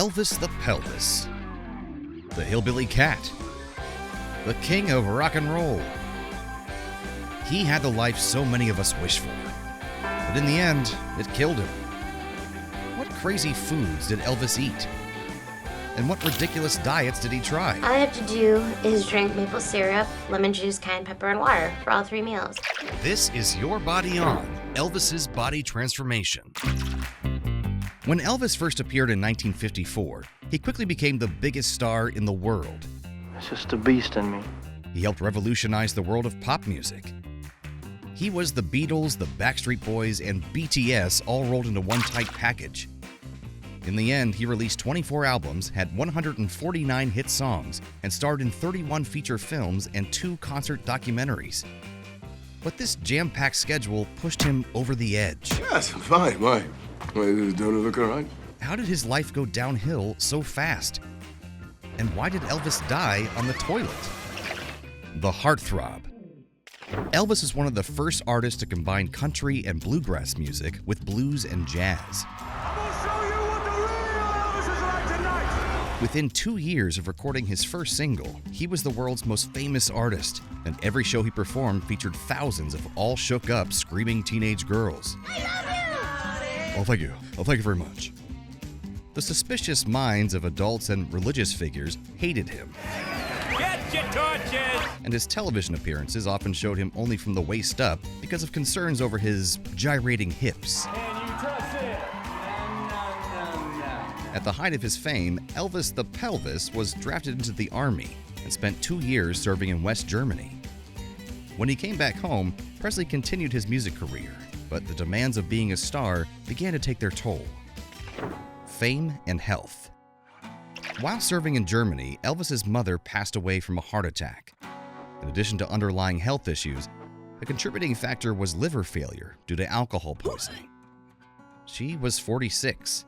Elvis the Pelvis, the hillbilly cat, the king of rock and roll. He had the life so many of us wish for, but in the end, it killed him. What crazy foods did Elvis eat? And what ridiculous diets did he try? All I have to do is drink maple syrup, lemon juice, cayenne pepper, and water for all 3 meals. This is Your Body On, Elvis's Body Transformation. When Elvis first appeared in 1954, he quickly became the biggest star in the world. It's just a beast in me. He helped revolutionize the world of pop music. He was the Beatles, the Backstreet Boys, and BTS all rolled into one tight package. In the end, he released 24 albums, had 149 hit songs, and starred in 31 feature films and 2 concert documentaries. But this jam-packed schedule pushed him over the edge. Yes, I'm fine. Why? Don't it look all right? How did his life go downhill so fast? And why did Elvis die on the toilet? The heartthrob. Elvis is one of the first artists to combine country and bluegrass music with blues and jazz. I'm gonna show you what the real Elvis is like tonight. Within 2 years of recording his first single, he was the world's most famous artist, and every show he performed featured thousands of all shook up, screaming teenage girls. I love you! Oh, thank you. Oh, thank you very much. The suspicious minds of adults and religious figures hated him, Get your torches. and his television appearances often showed him only from the waist up because of concerns over his gyrating hips. And you touch it. At the height of his fame, Elvis the Pelvis was drafted into the army and spent 2 years serving in West Germany. When he came back home, Presley continued his music career, but the demands of being a star began to take their toll. Fame and health. While serving in Germany, Elvis's mother passed away from a heart attack. In addition to underlying health issues, a contributing factor was liver failure due to alcohol poisoning. She was 46.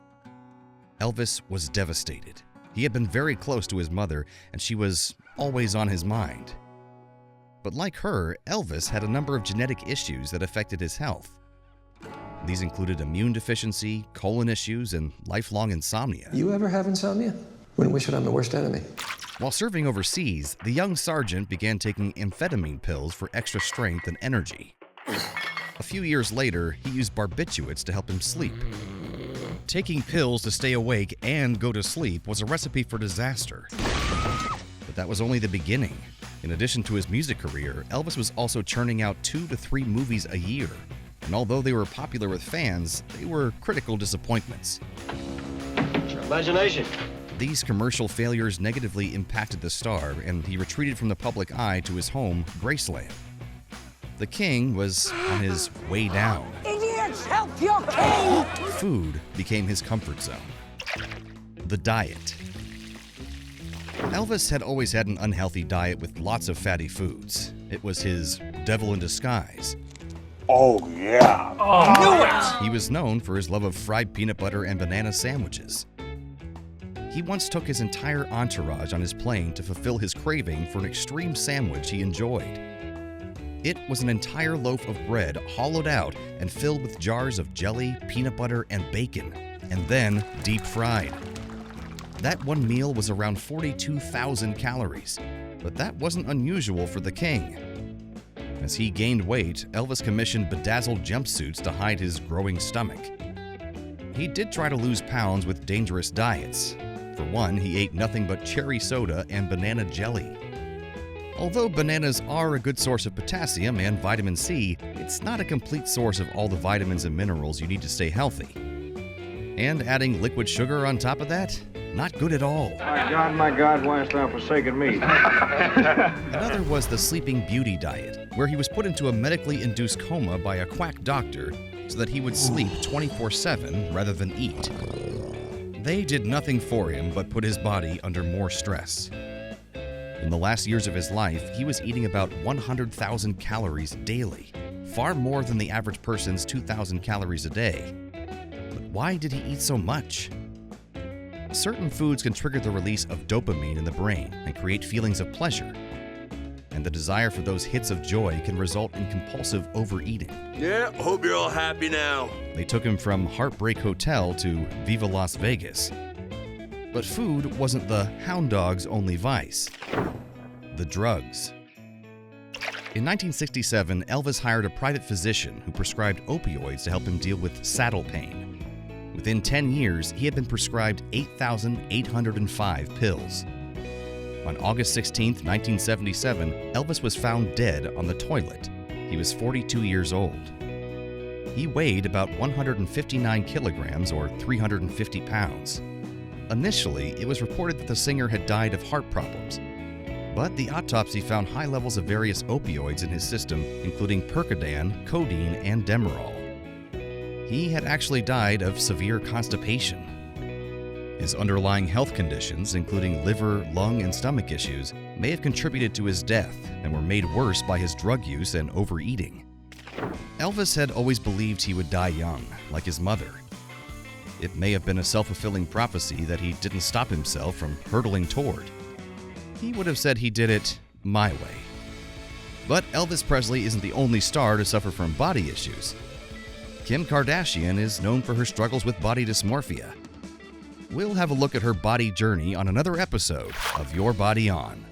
Elvis was devastated. He had been very close to his mother, and she was always on his mind. But like her, Elvis had a number of genetic issues that affected his health. These included immune deficiency, colon issues, and lifelong insomnia. You ever have insomnia? Wouldn't wish it on the worst enemy. While serving overseas, the young sergeant began taking amphetamine pills for extra strength and energy. A few years later, he used barbiturates to help him sleep. Taking pills to stay awake and go to sleep was a recipe for disaster. But that was only the beginning. In addition to his music career, Elvis was also churning out 2 to 3 movies a year. And although they were popular with fans, they were critical disappointments. It's your imagination. These commercial failures negatively impacted the star, and he retreated from the public eye to his home, Graceland. The king was on his way down. Idiots, help your king. Food became his comfort zone. The diet. Elvis had always had an unhealthy diet with lots of fatty foods. It was his devil in disguise. Oh, yeah. He was known for his love of fried peanut butter and banana sandwiches. He once took his entire entourage on his plane to fulfill his craving for an extreme sandwich he enjoyed. It was an entire loaf of bread hollowed out and filled with jars of jelly, peanut butter, and bacon, and then deep fried. That one meal was around 42,000 calories, but that wasn't unusual for the king. As he gained weight, Elvis commissioned bedazzled jumpsuits to hide his growing stomach. He did try to lose pounds with dangerous diets. For one, he ate nothing but cherry soda and banana jelly. Although bananas are a good source of potassium and vitamin C, it's not a complete source of all the vitamins and minerals you need to stay healthy. And adding liquid sugar on top of that? Not good at all. My God, why hast thou forsaken me? Another was the Sleeping Beauty diet, where he was put into a medically induced coma by a quack doctor so that he would sleep 24/7 rather than eat. They did nothing for him but put his body under more stress. In the last years of his life, he was eating about 100,000 calories daily, far more than the average person's 2,000 calories a day. But why did he eat so much? Certain foods can trigger the release of dopamine in the brain and create feelings of pleasure. And the desire for those hits of joy can result in compulsive overeating. Yeah, hope you're all happy now. They took him from Heartbreak Hotel to Viva Las Vegas. But food wasn't the hound dog's only vice. The drugs. In 1967, Elvis hired a private physician who prescribed opioids to help him deal with saddle pain. Within 10 years, he had been prescribed 8,805 pills. On August 16, 1977, Elvis was found dead on the toilet. He was 42 years old. He weighed about 159 kilograms or 350 pounds. Initially, it was reported that the singer had died of heart problems, but the autopsy found high levels of various opioids in his system, including Percodan, codeine, and Demerol. He had actually died of severe constipation. His underlying health conditions, including liver, lung, and stomach issues, may have contributed to his death and were made worse by his drug use and overeating. Elvis had always believed he would die young, like his mother. It may have been a self-fulfilling prophecy that he didn't stop himself from hurtling toward. He would have said he did it my way. But Elvis Presley isn't the only star to suffer from body issues. Kim Kardashian is known for her struggles with body dysmorphia. We'll have a look at her body journey on another episode of Your Body On.